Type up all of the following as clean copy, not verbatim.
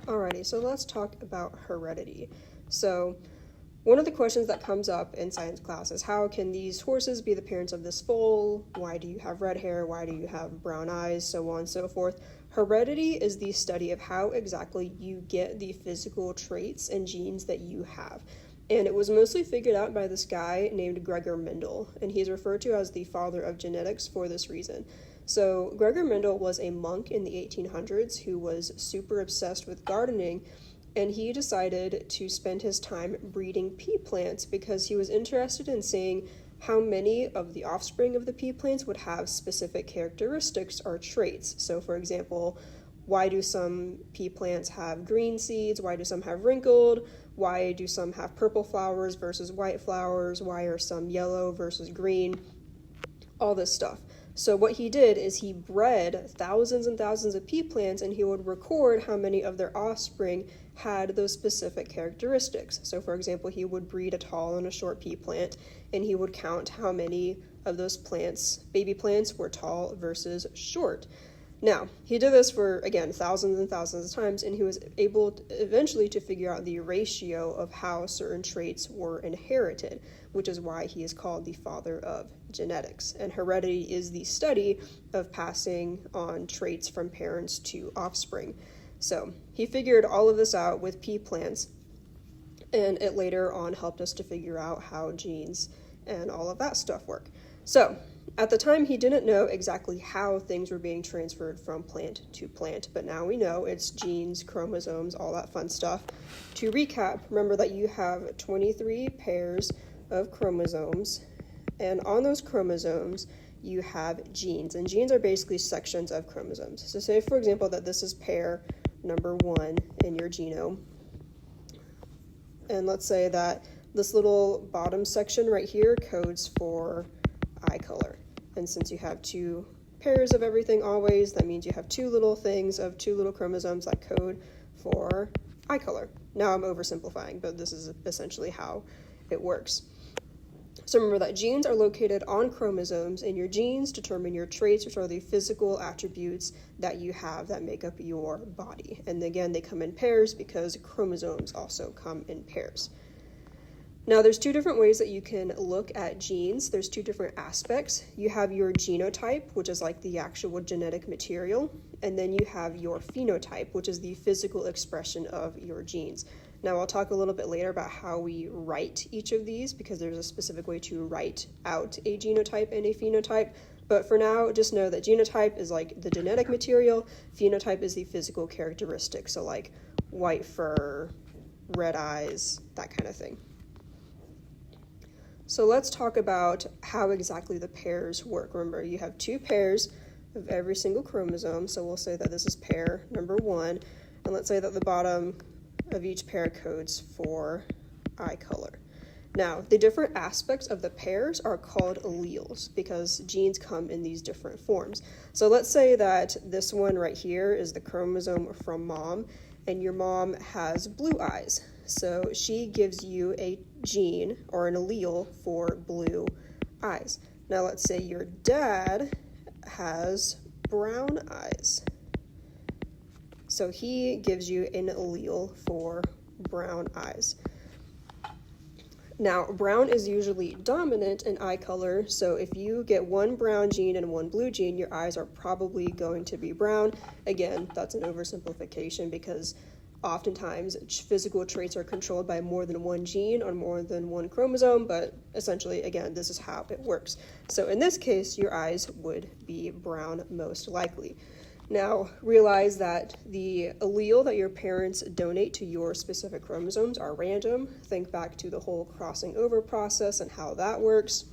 Alrighty, so let's talk about heredity. So one of the questions that comes up in science class is how can these horses be the parents of this foal? Why do you have red hair? Why do you have brown eyes? So on and so forth. Heredity is the study of how exactly you get the physical traits and genes that you have. And it was mostly figured out by this guy named Gregor Mendel, and he's referred to as the father of genetics for this reason. So Gregor Mendel was a monk in the 1800s who was super obsessed with gardening, and he decided to spend his time breeding pea plants because he was interested in seeing how many of the offspring of the pea plants would have specific characteristics or traits. So for example, why do some pea plants have green seeds? Why do some have wrinkled? Why do some have purple flowers versus white flowers? Why are some yellow versus green? All this stuff. So what he did is he bred thousands and thousands of pea plants, and he would record how many of their offspring had those specific characteristics. So for example, he would breed a tall and a short pea plant, and he would count how many of those plants, baby plants, were tall versus short. Now, he did this for, again, thousands and thousands of times, and he was able eventually to figure out the ratio of how certain traits were inherited, which is why he is called the father of genetics. And heredity is the study of passing on traits from parents to offspring. So he figured all of this out with pea plants, and it later on helped us to figure out how genes and all of that stuff work. So at the time, he didn't know exactly how things were being transferred from plant to plant, but now we know it's genes, chromosomes, all that fun stuff. To recap, remember that you have 23 pairs of chromosomes, and on those chromosomes, you have genes, and genes are basically sections of chromosomes. So say, for example, that this is pair number 1 in your genome, and let's say that this little bottom section right here codes for eye color. And since you have 2 pairs of everything always, that means you have 2 little things of 2 little chromosomes that code for eye color. Now I'm oversimplifying, but this is essentially how it works. So remember that genes are located on chromosomes, and your genes determine your traits, which are the physical attributes that you have that make up your body. And again, they come in pairs because chromosomes also come in pairs. Now, there's 2 different ways that you can look at genes. There's 2 different aspects. You have your genotype, which is like the actual genetic material, and then you have your phenotype, which is the physical expression of your genes. Now, I'll talk a little bit later about how we write each of these, because there's a specific way to write out a genotype and a phenotype. But for now, just know that genotype is like the genetic material, phenotype is the physical characteristic, so like white fur, red eyes, that kind of thing. So let's talk about how exactly the pairs work. Remember, you have 2 pairs of every single chromosome, so we'll say that this is pair number 1, and let's say that the bottom of each pair codes for eye color. Now, the different aspects of the pairs are called alleles because genes come in these different forms. So let's say that this one right here is the chromosome from mom, and your mom has blue eyes. So she gives you a gene or an allele for blue eyes. Now let's say your dad has brown eyes. So he gives you an allele for brown eyes. Now, brown is usually dominant in eye color, so if you get 1 brown gene and 1 blue gene, your eyes are probably going to be brown. Again, that's an oversimplification because oftentimes physical traits are controlled by more than 1 gene on more than 1 chromosome, but essentially, again, this is how it works. So in this case, your eyes would be brown most likely. Now, realize that the allele that your parents donate to your specific chromosomes are random. Think back to the whole crossing over process and how that works.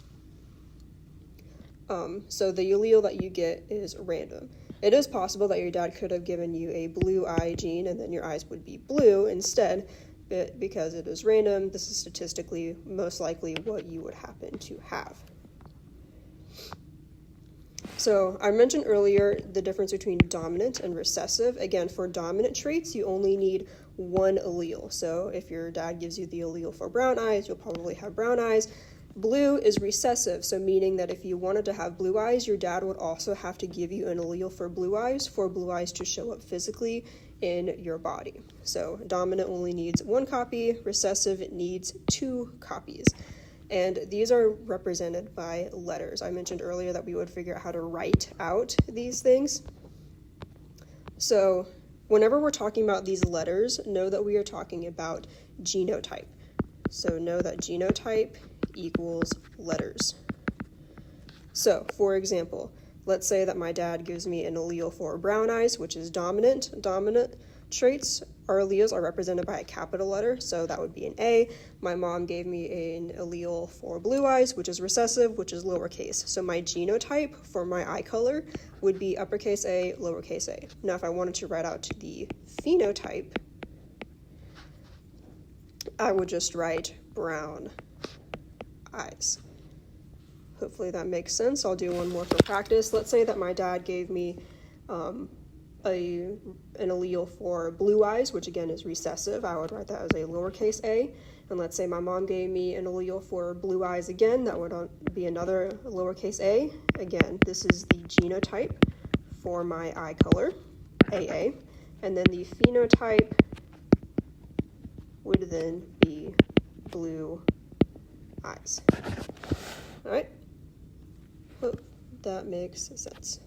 So the allele that you get is random. It is possible that your dad could have given you a blue eye gene and then your eyes would be blue instead, but because it is random, this is statistically most likely what you would happen to have. So I mentioned earlier the difference between dominant and recessive. Again, for dominant traits, you only need 1 allele. So if your dad gives you the allele for brown eyes, you'll probably have brown eyes. Blue is recessive, so meaning that if you wanted to have blue eyes, your dad would also have to give you an allele for blue eyes to show up physically in your body. So dominant only needs 1 copy, recessive needs 2 copies. And these are represented by letters. I mentioned earlier that we would figure out how to write out these things. So whenever we're talking about these letters, know that we are talking about genotype. So know that genotype equals letters. So, for example, let's say that my dad gives me an allele for brown eyes, which is dominant. Dominant traits, our alleles are represented by a capital letter, so that would be an A. My mom gave me an allele for blue eyes, which is recessive, which is lowercase. So my genotype for my eye color would be uppercase A, lowercase a. Now, if I wanted to write out the phenotype, I would just write brown eyes. Hopefully that makes sense. I'll do one more for practice. Let's say that my dad gave me an allele for blue eyes, which again is recessive. I would write that as a lowercase a. And let's say my mom gave me an allele for blue eyes again. That would be another lowercase a. Again, this is the genotype for my eye color, AA. And then the phenotype would then be blue eyes. All right. Hope that makes sense.